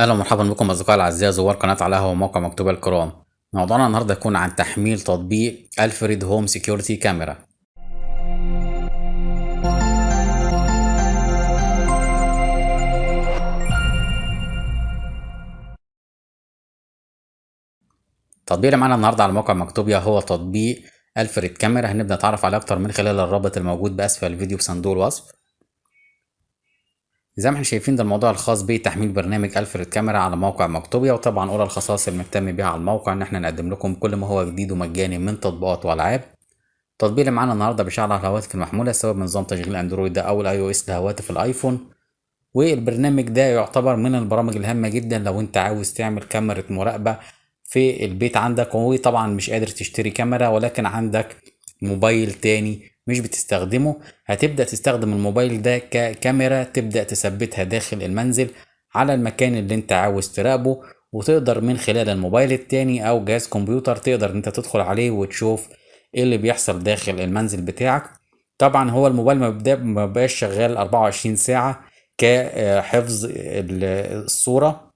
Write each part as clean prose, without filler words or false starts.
اهلا ومرحبا بكم اصدقائي الاعزاء زوار قناه على القهوه وموقع مكتوبه الكرام. موضوعنا النهارده يكون عن تحميل تطبيق الفريد هوم سيكيورتي كاميرا. التطبيق اللي معانا النهارده على موقع مكتوبيا هو تطبيق الفريد كاميرا. هنبدا نتعرف عليه اكتر من خلال الرابط الموجود باسفل الفيديو بصندوق الوصف. زي ما احنا شايفين ده الموضوع الخاص بتحميل برنامج الفريد كاميرا على موقع مكتوبيا، وطبعا اولى الخصائص اللي بنهتم بيها على الموقع ان احنا نقدم لكم كل ما هو جديد ومجاني من تطبيقات والعاب. التطبيق اللي معانا النهارده بيشتغل على الهواتف المحموله سواء بنظام تشغيل اندرويد ده او الاي او اس لهواتف الايفون. والبرنامج ده يعتبر من البرامج الهامة جدا لو انت عاوز تعمل كاميرا مراقبة في البيت عندك، وطبعا مش قادر تشتري كاميرا ولكن عندك موبايل تاني مش بتستخدمه. هتبدأ تستخدم الموبايل ده ككاميرا، تبدأ تثبتها داخل المنزل على المكان اللي انت عاوز تراقبه، وتقدر من خلال الموبايل التاني او جهاز كمبيوتر تقدر انت تدخل عليه وتشوف ايه اللي بيحصل داخل المنزل بتاعك. طبعا هو الموبايل ما بقاش شغال 24 ساعة كحفظ الصورة،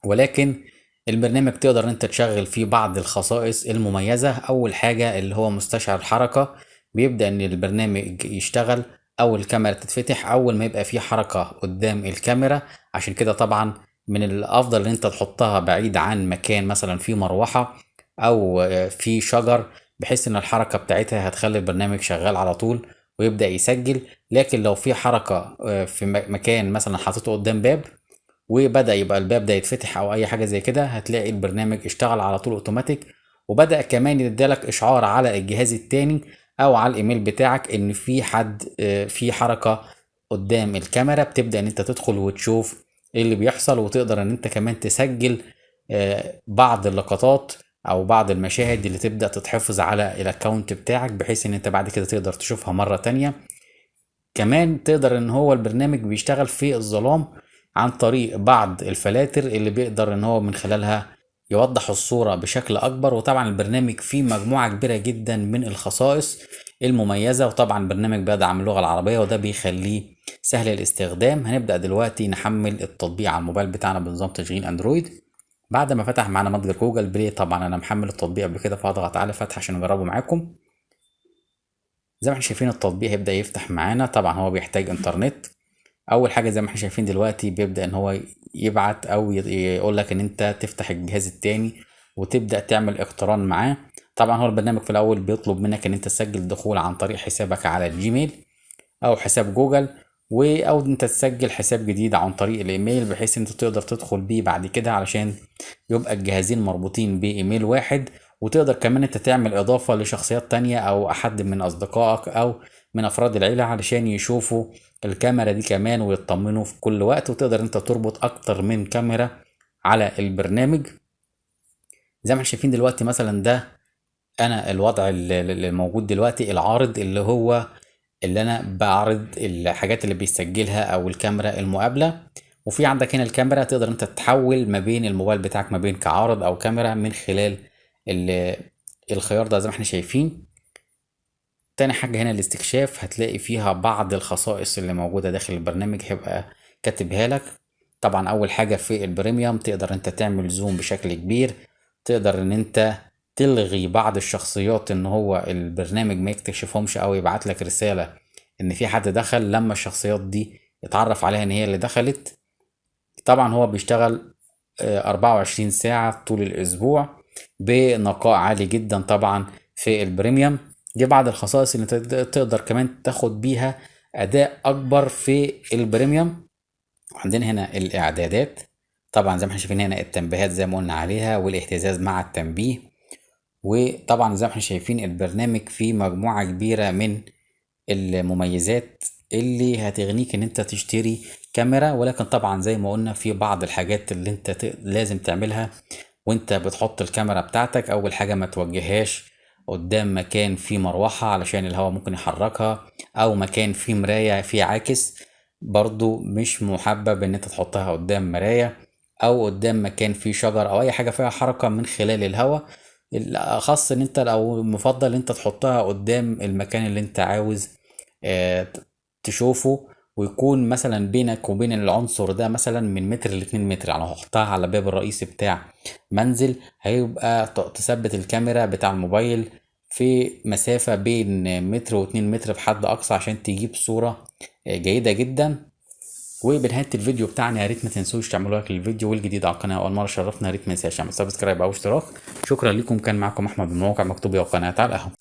ولكن البرنامج تقدر انت تشغل فيه بعض الخصائص المميزة. اول حاجة اللي هو مستشعر حركة، بيبدأ ان البرنامج يشتغل او الكاميرا تتفتح اول ما يبقى فيه حركة قدام الكاميرا. عشان كده طبعا من الافضل ان انت تحطها بعيد عن مكان مثلا فيه مروحة او فيه شجر، بحيث ان الحركة بتاعتها هتخلي البرنامج شغال على طول ويبدأ يسجل. لكن لو في حركة في مكان مثلا حاططه قدام باب وبدأ يبقى الباب ده يتفتح او اي حاجة زي كده، هتلاقي البرنامج اشتغل على طول اوتوماتيك، وبدأ كمان يديلك اشعار على الجهاز التاني او على الايميل بتاعك ان في حد في حركة قدام الكاميرا. بتبدأ ان انت تدخل وتشوف ايه اللي بيحصل، وتقدر ان انت كمان تسجل بعض اللقطات او بعض المشاهد اللي تبدأ تتحفظ على الاكونت بتاعك، بحيث ان انت بعد كده تقدر تشوفها مرة تانية. كمان تقدر ان هو البرنامج بيشتغل في الظلام عن طريق بعض الفلاتر اللي بيقدر ان هو من خلالها يوضح الصورة بشكل اكبر. وطبعا البرنامج فيه مجموعة كبيرة جدا من الخصائص المميزة، وطبعا البرنامج بيدعم اللغة العربية وده بيخليه سهل الاستخدام. هنبدأ دلوقتي نحمل التطبيق على الموبايل بتاعنا بنظام تشغيل اندرويد. بعد ما فتح معانا متجر جوجل بلاي، طبعا انا محمل التطبيق قبل كده فهضغط على فتح عشان اجربه معاكم. زي ما احنا شايفين التطبيق هيبدأ يفتح معانا. طبعا هو بيحتاج انترنت. اول حاجة زي ما احنا شايفين دلوقتي بيبدأ ان هو يبعت او يقول لك ان انت تفتح الجهاز التاني وتبدأ تعمل اقتران معاه. طبعا هو البرنامج في الاول بيطلب منك ان انت تسجل الدخول عن طريق حسابك على الجيميل او حساب جوجل، او انت تسجل حساب جديد عن طريق الايميل بحيث انت تقدر تدخل بيه بعد كده علشان يبقى الجهازين مربوطين بايميل واحد. وتقدر كمان انت تعمل اضافة لشخصيات تانية او احد من اصدقائك او من افراد العيلة علشان يشوفوا الكاميرا دي كمان ويطمنوا في كل وقت. وتقدر انت تربط اكتر من كاميرا على البرنامج. زي ما احنا شايفين دلوقتي مثلا ده انا الوضع اللي موجود دلوقتي العارض اللي انا بعرض الحاجات اللي بيسجلها او الكاميرا المقابلة. وفي عندك هنا الكاميرا تقدر انت تحول ما بين الموبايل بتاعك ما بين كعارض او كاميرا من خلال ال- الخيار ده زي ما احنا شايفين. تاني حاجة هنا الاستكشاف، هتلاقي فيها بعض الخصائص اللي موجودة داخل البرنامج هيبقى كاتبها لك. طبعا اول حاجة في البريميوم تقدر انت تعمل زوم بشكل كبير، تقدر ان انت تلغي بعض الشخصيات ان هو البرنامج ما يكتشفهمش او يبعت لك رسالة ان في حد دخل لما الشخصيات دي يتعرف عليها ان هي اللي دخلت. طبعا هو بيشتغل 24 ساعة طول الاسبوع بنقاء عالي جدا. طبعا في البريميوم دي بعض الخصائص اللي تقدر كمان تاخد بيها اداء اكبر في البريميوم. وعندنا هنا الاعدادات، طبعا زي ما احنا شايفين هنا التنبيهات زي ما قلنا عليها والاهتزاز مع التنبيه. وطبعا زي ما احنا شايفين البرنامج فيه مجموعة كبيرة من المميزات اللي هتغنيك ان انت تشتري كاميرا. ولكن طبعا زي ما قلنا في بعض الحاجات اللي انت لازم تعملها وانت بتحط الكاميرا بتاعتك. اول حاجة ما توجههاش قدام مكان فيه مروحة علشان الهواء ممكن يحركها، او مكان فيه مراية فيه عاكس، برضو مش محبب ان انت تحطها قدام مراية او قدام مكان فيه شجر او اي حاجة فيها حركة من خلال الهواء. الاخص ان انت لو مفضل انت تحطها قدام المكان اللي انت عاوز آه، تشوفه ويكون مثلا بينك وبين العنصر ده مثلا من متر ل2 متر. يعني لو هحطها على باب الرئيسي بتاع منزل، هيبقى تثبت الكاميرا بتاع الموبايل في مسافة بين متر واتنين متر بحد أقصى عشان تجيب صورة جيدة جدا. وبنهاية الفيديو بتاعنا يا ريت ما تنسوش تعملوا لايك للفيديو، والجديد على القناة أول مرة شرفنا يا ريت ما ينساش يعمل سبسكرايب أو اشتراك. شكرا لكم، كان معكم أحمد من موقع مكتوبية وقناة على القهوة.